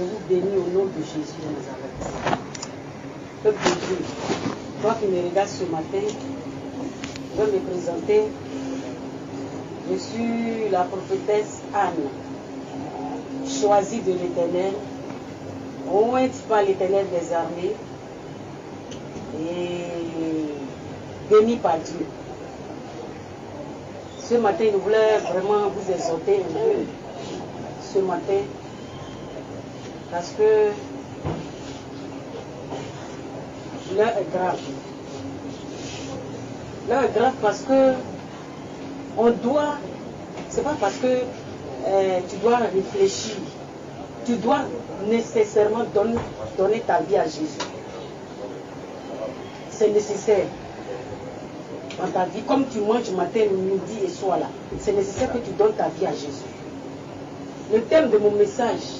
vous bénis au nom de Jésus de Nazareth. Peuple de Dieu, toi qui me regardes ce matin, je vais me présenter. Je suis la prophétesse Anne, choisie de l'Éternel, ointe par l'Éternel des armées et bénie par Dieu. Ce matin, je voulais vraiment vous exhorter un peu ce matin parce que l'heure est grave. L'heure est grave parce que on doit, c'est pas parce que tu dois réfléchir, tu dois nécessairement donner ta vie à Jésus. C'est nécessaire dans ta vie, comme tu manges matin, midi et soir là, c'est nécessaire que tu donnes ta vie à Jésus. Le thème de mon message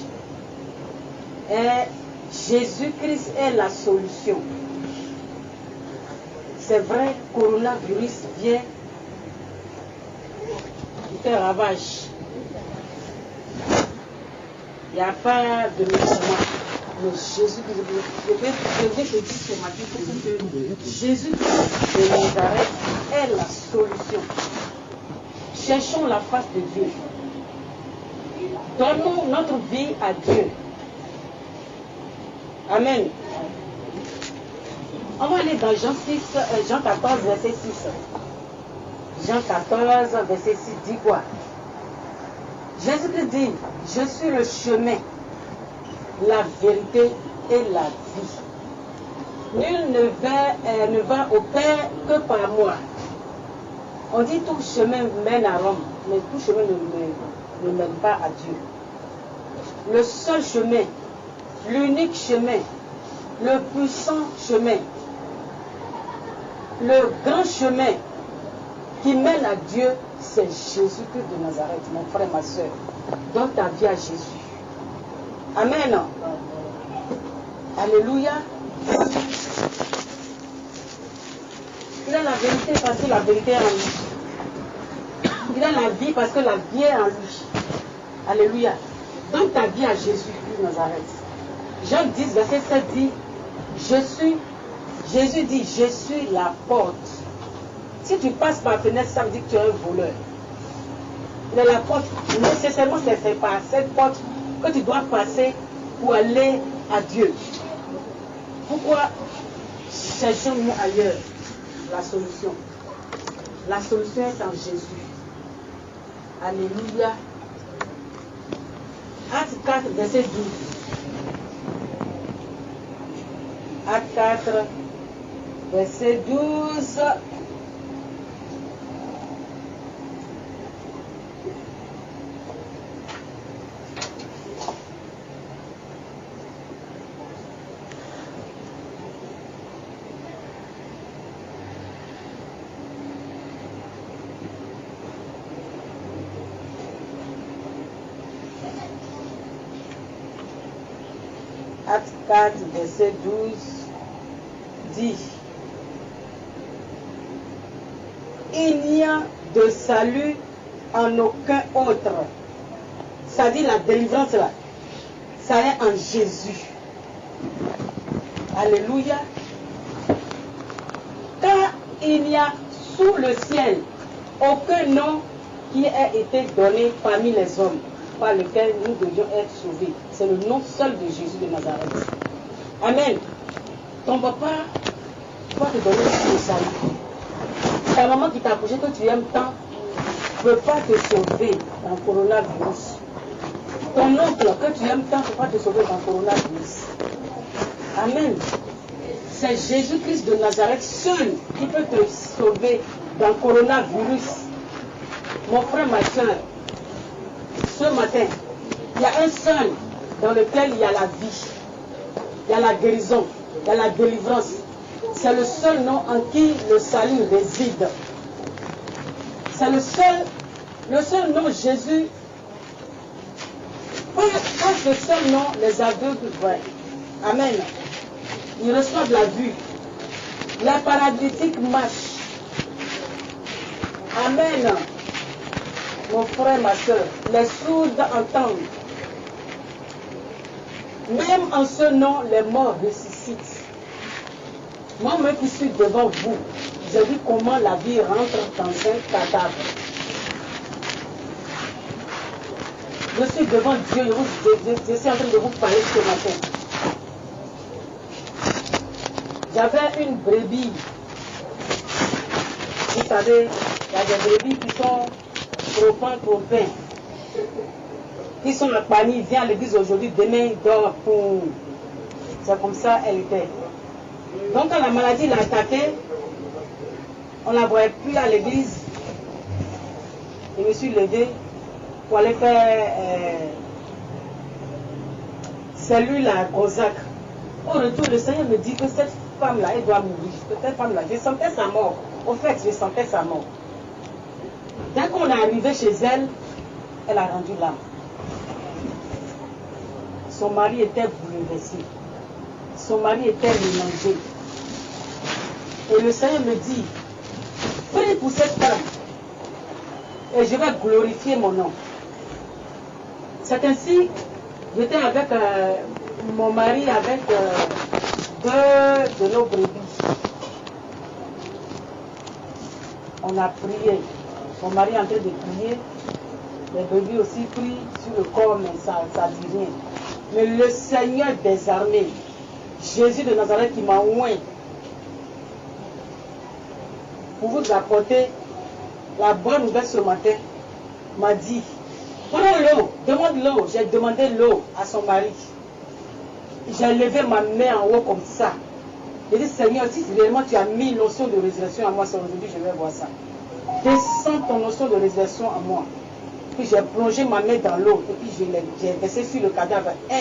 est Jésus-Christ est la solution. C'est vrai, coronavirus vient faire ravage. Il n'y a pas de médicament. Mais Jésus, je vais te dire ce matin que Jésus de Nazareth est la solution. Cherchons la face de Dieu. Donnons notre vie à Dieu. Amen. On va aller dans Jean 14, verset 6. Jean 14, verset 6 dit quoi? Jésus dit, je suis le chemin, la vérité et la vie. Nul ne va au Père que par moi. On dit tout chemin mène à Rome, mais tout chemin ne mène pas à Dieu. Le seul chemin, l'unique chemin, le puissant chemin, le grand chemin qui mène à Dieu, c'est Jésus-Christ de Nazareth, mon frère, ma soeur. Donne ta vie à Jésus. Amen. Alléluia. Il a la vérité parce que la vérité est en lui. Il a la vie parce que la vie est en lui. Alléluia. Donne ta vie à Jésus-Christ de Nazareth. Jean 10, verset 7 dit, Jésus dit, je suis la porte. Si tu passes par la fenêtre, ça veut dire que tu es un voleur. Mais la porte, nécessairement, c'est par cette porte que tu dois passer pour aller à Dieu. Pourquoi cherchons-nous ailleurs la solution? La solution est en Jésus. Alléluia. Acte 4, verset 12. Acte 4, verset 12. Acte 4, verset 12 dit, il n'y a de salut en aucun autre. Ça dit la délivrance là, ça est en Jésus. Alléluia. Car il n'y a sous le ciel aucun nom qui ait été donné parmi les hommes par lequel nous devions être sauvés. C'est le nom seul de Jésus de Nazareth. Amen. Ton papa va te donner le salut. Ta maman qui t'a accouché que tu aimes tant ne peut pas te sauver dans le coronavirus. Ton oncle que tu aimes tant ne peut pas te sauver dans le coronavirus. Amen. C'est Jésus-Christ de Nazareth seul qui peut te sauver dans le coronavirus. Mon frère, ma soeur, ce matin, il y a un seul dans lequel il y a la vie, il y a la guérison, il y a la délivrance. C'est le seul nom en qui le salut réside. C'est le seul nom Jésus. Par ce seul nom, les aveugles voient. Amen. Ils reçoivent la vue. Les paralytiques marchent. Amen. Mon frère, ma soeur, les sourds entendent. Même en ce nom, les morts ressuscitent. Moi-même qui suis devant vous, j'ai vu comment la vie rentre dans un cadavre. Je suis devant Dieu, je suis en train de vous parler ce matin. J'avais une brebis. Vous savez, il y a des brebis qui sont trop pain. Qui sont à Pani, vient à l'église aujourd'hui, demain il dort. C'est comme ça elle était. Donc quand la maladie l'a attaquée, on ne la voyait plus à l'église. Je me suis levée pour aller faire cellule à Cosac. Au retour, le Seigneur me dit que cette femme-là, elle doit mourir. Cette femme-là, je sentais sa mort. Au fait, je sentais sa mort. Dès qu'on est arrivé chez elle, elle a rendu l'âme. Son mari était bouleversé. Son mari était mélangé. Et le Seigneur me dit, prie pour cette femme. Et je vais glorifier mon nom. C'est ainsi, j'étais avec mon mari, avec deux de nos brebis. On a prié. Mon mari est en train de prier. Les brebis aussi prient sur le corps, mais ça ne dit rien. Mais le Seigneur des armées, Jésus de Nazareth qui m'a oint pour vous apporter la bonne nouvelle ce matin, m'a dit, prends l'eau, demande l'eau. J'ai demandé l'eau à son mari. J'ai levé ma main en haut comme ça. J'ai dit, Seigneur, si réellement tu as mis une notion de résurrection à moi, c'est aujourd'hui je vais voir ça. Descends ton notion de résurrection à moi. Puis j'ai plongé ma main dans l'eau et puis j'ai versé sur le cadavre. 1,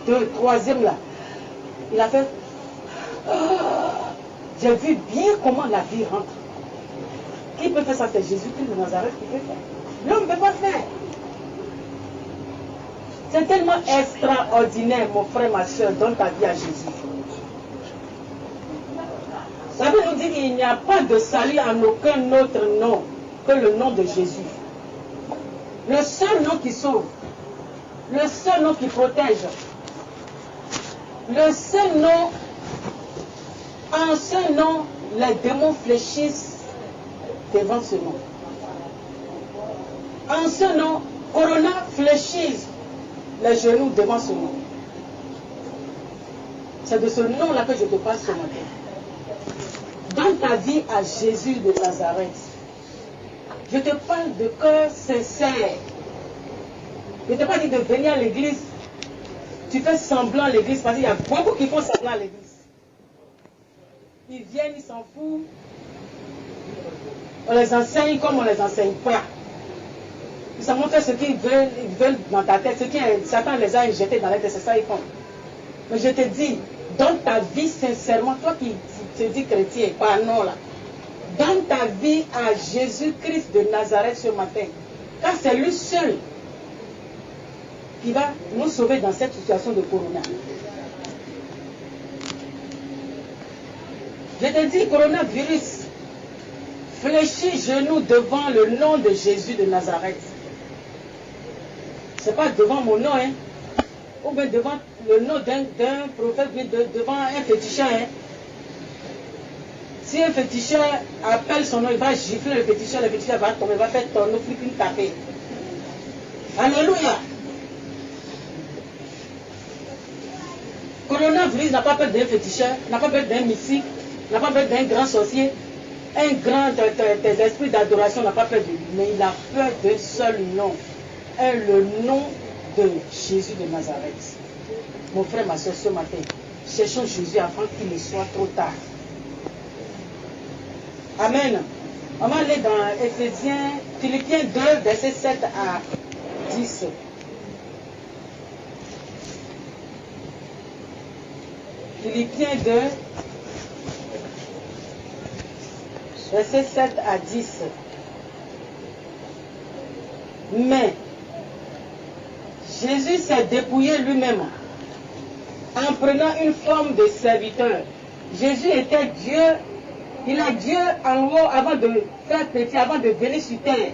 2, 3e là. Il a fait. J'ai vu bien comment la vie rentre. Qui peut faire ça? C'est Jésus-Christ de Nazareth qui peut faire. L'homme ne peut pas faire. C'est tellement extraordinaire, mon frère, ma soeur, donne ta vie à Jésus. La Bible nous dit qu'il n'y a pas de salut en aucun autre nom que le nom de Jésus. Le seul nom qui sauve, le seul nom qui protège, le seul nom, en ce nom, les démons fléchissent devant ce nom. En ce nom, Corona fléchissent les genoux devant ce nom. C'est de ce nom-là que je te parle ce matin. Dans ta vie à Jésus de Nazareth, je te parle de cœur sincère. Je ne t'ai pas dit de venir à l'église. Tu fais semblant à l'église parce qu'il y a beaucoup qui font semblant à l'église. Ils viennent, ils s'en foutent. On les enseigne comme on ne les enseigne pas. Ils s'en montrent ce qu'ils veulent dans ta tête. Ce qui Satan les a injectés dans la tête, c'est ça qu'ils font. Mais je te dis, donne ta vie sincèrement, toi qui te dis chrétien, pardon là. Donne ta vie à Jésus-Christ de Nazareth ce matin. Car c'est lui seul qui va nous sauver dans cette situation de corona. Je te dis, coronavirus, fléchis genoux devant le nom de Jésus de Nazareth. Ce n'est pas devant mon nom, hein. Ou bien devant le nom d'un prophète, devant un féticheur. Hein. Si un féticheur appelle son nom, il va gifler le féticheur va tomber, il va faire ton flic taper. Alléluia. Coronavirus n'a pas peur d'un féticheur, n'a pas peur d'un mystique, n'a pas peur d'un grand sorcier. Un grand esprit d'adoration n'a pas peur de lui, mais il a peur d'un seul nom. Le nom de Jésus de Nazareth. Mon frère, ma soeur, ce matin, cherchons Jésus avant qu'il ne soit trop tard. Amen. On va aller dans Philippiens 2, versets 7 à 10. Philippiens 2, versets 7 à 10. Mais Jésus s'est dépouillé lui-même en prenant une forme de serviteur. Jésus était Dieu. Il est Dieu en haut avant de faire petit, avant de venir sur terre.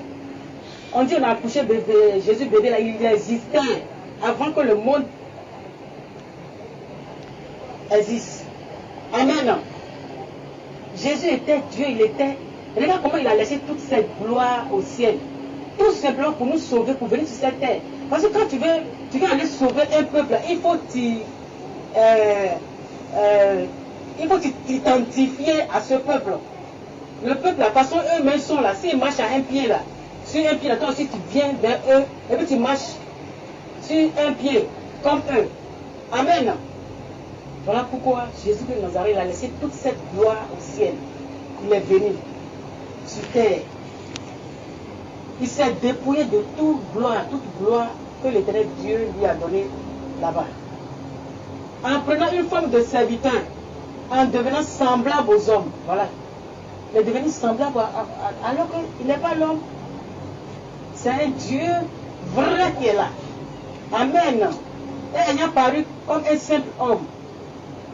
On dit on a accouché bébé, Jésus bébé là, il existait avant que le monde existe. Amen. Jésus était Dieu, il était. Regarde comment il a laissé toute cette gloire au ciel. Tout simplement pour nous sauver, pour venir sur cette terre. Parce que quand tu veux aller sauver un peuple, il faut t'identifier à ce peuple. Le peuple, la façon eux-mêmes sont là. S'ils marchent à un pied là, sur un pied là, toi aussi tu viens vers eux, et puis tu marches sur un pied, comme eux. Amen. Voilà pourquoi Jésus de Nazareth a laissé toute cette gloire au ciel. Il est venu sur terre. Il s'est dépouillé de toute gloire que l'Éternel Dieu lui a donnée là-bas. En prenant une forme de serviteur, en devenant semblable aux hommes. Voilà. Il est devenu semblable alors qu'il n'est pas l'homme. C'est un Dieu vrai qui est là. Amen. Et ayant paru comme un simple homme,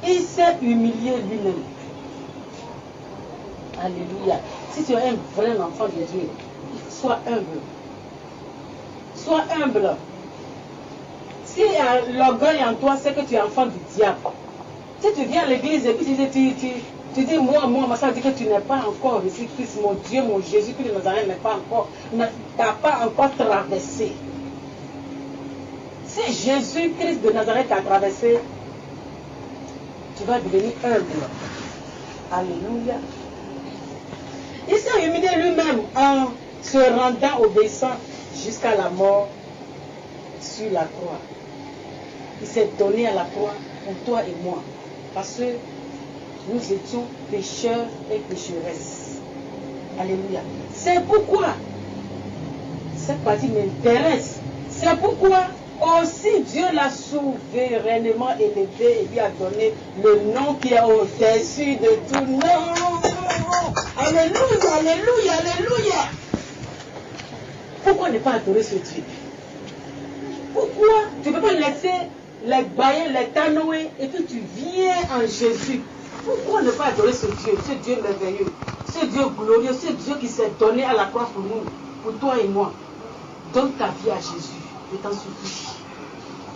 il s'est humilié lui-même. Alléluia. Si tu es un vrai enfant de Dieu, sois humble. Sois humble. Si l'orgueil en toi, c'est que tu es enfant du diable. Si tu viens à l'église et puis tu dis moi, ça veut dire que tu n'es pas encore ici, Christ, mon Dieu, mon Jésus-Christ de Nazareth t'as pas encore traversé. Si Jésus-Christ de Nazareth t'a traversé, tu vas devenir humble. Alléluia. Il s'est humilié lui-même en se rendant obéissant jusqu'à la mort sur la croix. Il s'est donné à la croix pour toi et moi. Parce que nous étions pécheurs et pécheresses. Alléluia. C'est pourquoi cette partie m'intéresse. C'est pourquoi aussi Dieu l'a souverainement élevé et lui a donné le nom qui est au-dessus de tout nom. Alléluia, alléluia, alléluia. Pourquoi ne pas adorer ce Dieu? Pourquoi tu ne peux pas laisser les bailler, les tanoer et puis tu viens en Jésus? Pourquoi ne pas adorer ce Dieu merveilleux, ce Dieu glorieux, ce Dieu qui s'est donné à la croix pour nous, pour toi et moi? Donne ta vie à Jésus, je t'en supplie.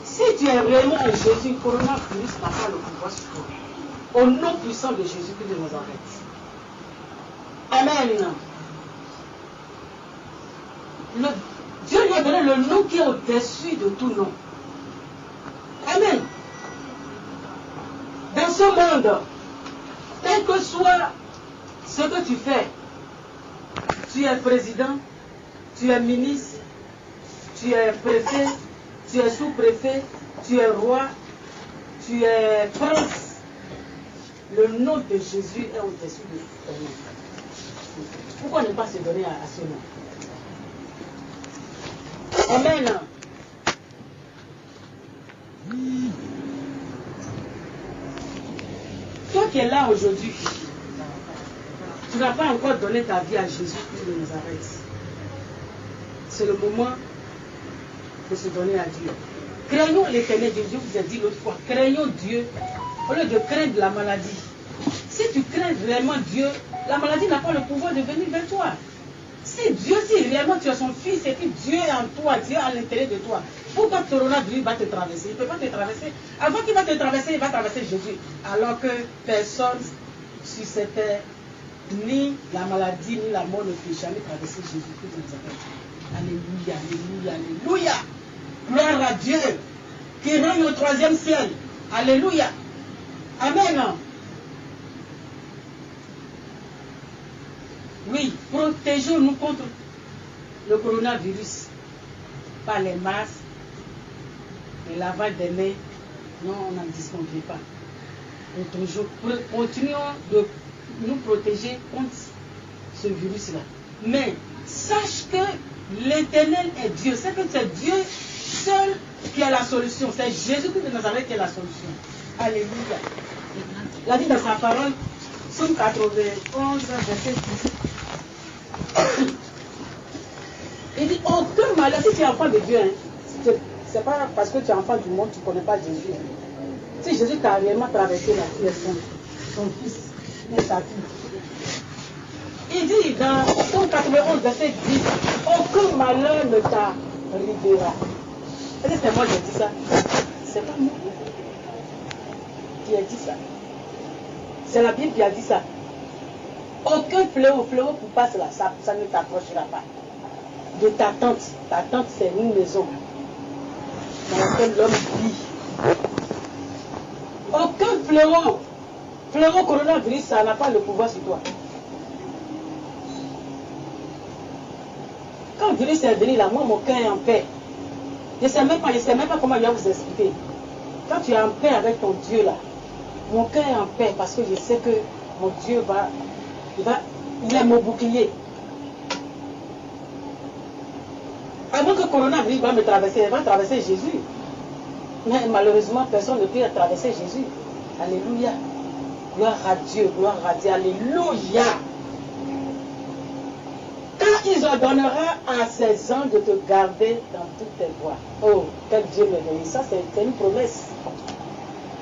Si tu es réellement en Jésus, le coronavirus n'a pas le pouvoir sur toi. Au nom puissant de Jésus-Christ de Nazareth. Amen. Dieu lui a donné le nom qui est au-dessus de tout nom. Amen. Dans ce monde, quel que soit ce que tu fais, tu es président, tu es ministre, tu es préfet, tu es sous-préfet, tu es roi, tu es prince. Le nom de Jésus est au-dessus de ton nom. Pourquoi ne pas se donner à ce nom? Amen. Toi qui es là aujourd'hui, tu n'as pas encore donné ta vie à Jésus-Christ de Nazareth. C'est le moment de se donner à Dieu. Craignons l'Éternel Dieu. Je vous ai dit l'autre fois, craignons Dieu au lieu de craindre la maladie. Si tu crains vraiment Dieu, la maladie n'a pas le pouvoir de venir vers toi. Si réellement tu es son fils et que Dieu est en toi, Dieu est à l'intérieur de toi, pourquoi le coronavirus va te traverser? Il ne peut pas te traverser. Avant qu'il va te traverser, il va traverser Jésus. Alors que personne sur cette terre, ni la maladie, ni la mort ne peut jamais traverser Jésus-Christ de Nazareth. Alléluia, alléluia, alléluia. Gloire à Dieu qui règne au troisième ciel. Alléluia. Amen. Oui, protégeons-nous contre le coronavirus par les masques, le lavage des mains. Non, on n'en disconvient pas. Continuons de nous protéger contre ce virus-là. Mais sache que l'Éternel est Dieu. C'est que c'est Dieu seul qui a la solution. C'est Jésus-Christ de Nazareth qui a la solution. Alléluia. Il a dit dans sa parole, Psaume 91, verset 10. Il dit, aucun malheur, si tu es enfant de Dieu, hein, c'est pas parce que tu es enfant du monde, tu ne connais pas Jésus. Si Jésus t'a réellement traversé la vie, son fils, et sa fille. Il dit dans Psaume 91, verset 10, aucun malheur ne t'arrivera. Est-ce que c'est moi qui dis ça? C'est pas moi. qui a dit ça. C'est la Bible qui a dit ça. Aucun fléau pour passer là, ça ne t'approchera pas. De ta tente c'est une maison dans laquelle l'homme vit. Aucun fléau coronavirus, ça n'a pas le pouvoir sur toi. Quand le virus est venu là, moi mon cœur est en paix. Je ne sais même pas comment je vais vous expliquer. Quand tu es en paix avec ton Dieu là, mon cœur est en paix parce que je sais que mon Dieu il est mon bouclier. Avant que le coronavirus va me traverser, il va traverser Jésus. Mais malheureusement, personne ne peut traverser Jésus. Alléluia. Gloire à Dieu, alléluia. Quand il ordonnera à ses anges de te garder dans toutes tes voies. Oh, quel Dieu merveilleux. Ça, c'est une promesse.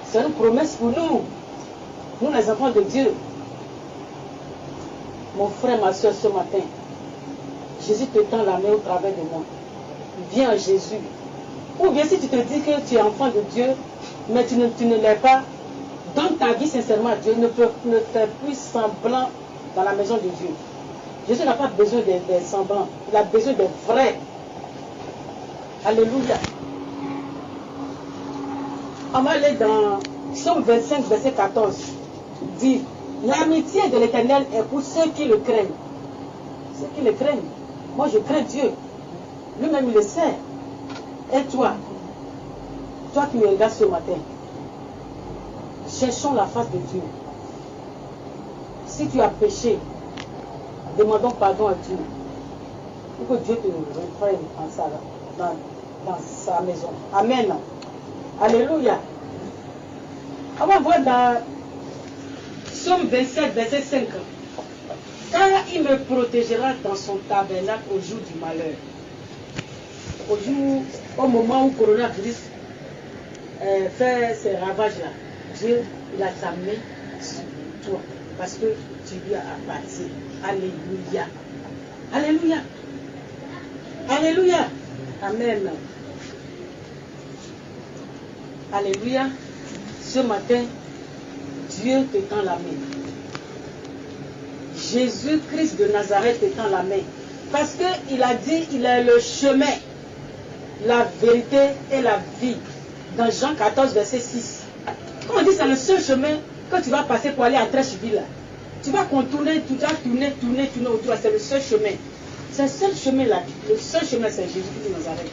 C'est une promesse pour nous les enfants de Dieu. Mon frère, ma soeur, ce matin, Jésus te tend la main au travers de moi. Viens à Jésus. Ou bien si tu te dis que tu es enfant de Dieu, mais tu ne l'es pas, donne ta vie sincèrement à Dieu. Ne fais plus semblant dans la maison de Dieu. Jésus n'a pas besoin des semblants. Il a besoin des vrais. Alléluia. On va aller dans Psaume 25, verset 14. Dit, l'amitié de l'Éternel est pour ceux qui le craignent. Ceux qui le craignent. Moi, je crains Dieu. Lui-même, il le sait. Et toi qui me regardes ce matin, cherchons la face de Dieu. Si tu as péché, demandons pardon à Dieu. Pour que Dieu te reprenne dans sa maison. Amen. Alléluia. On va voir dans Psaume 27, verset 5. Car il me protégera dans son tabernacle au jour du malheur. Au moment où le coronavirus fait ses ravages là, Dieu, il a sa main sur toi. Parce que tu lui as appartenu. Alléluia. Alléluia. Alléluia. Amen. Alléluia. Ce matin, Dieu te tend la main. Jésus-Christ de Nazareth te tend la main. Parce qu'il a dit, il est le chemin, la vérité et la vie. Dans Jean 14, verset 6. Quand on dit c'est le seul chemin que tu vas passer pour aller à Trècheville, tu vas contourner, tu vas tourner autour. C'est le seul chemin. C'est le seul chemin là. Le seul chemin, c'est Jésus-Christ de Nazareth.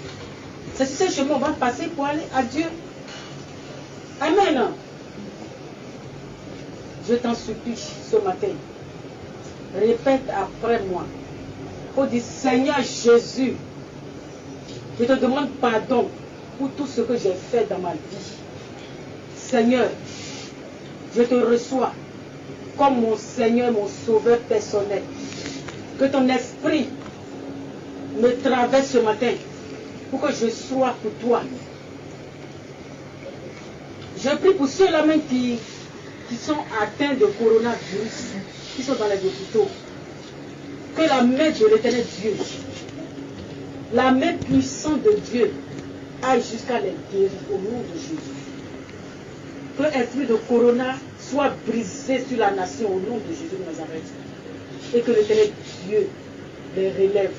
C'est ce seul chemin qu'on va passer pour aller à Dieu. Amen. Je t'en supplie ce matin. Répète après moi. Il faut dire, Seigneur Jésus, je te demande pardon pour tout ce que j'ai fait dans ma vie. Seigneur, je te reçois comme mon Seigneur, mon Sauveur personnel. Que ton esprit me traverse ce matin pour que je sois pour toi. Je prie pour ceux-là même qui sont atteints de coronavirus, qui sont dans les hôpitaux. Que la main de l'Éternel Dieu, la main puissante de Dieu, aille jusqu'à les guérir au nom de Jésus. Que l'esprit de corona soit brisé sur la nation au nom de Jésus de Nazareth. Et que l'Éternel Dieu les relève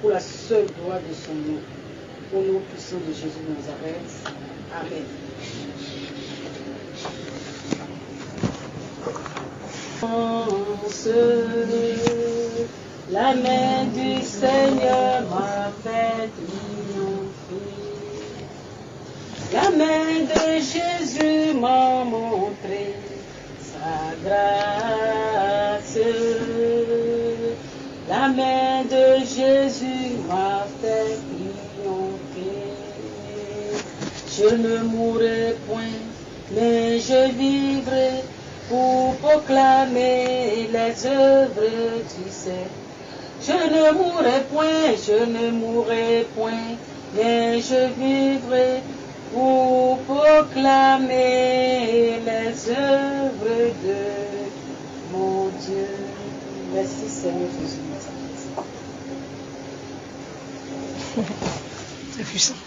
pour la seule gloire de son nom. Au nom puissant de Jésus de Nazareth. Amen. La main du Seigneur m'a fait triompher. La main de Jésus m'a montré sa grâce. La main de Jésus m'a fait triompher. Je ne mourrai point, mais je vivrai pour proclamer les œuvres du Seigneur. Je ne mourrai point, mais je vivrai pour proclamer les œuvres de mon Dieu. Merci Seigneur Jésus. C'est puissant.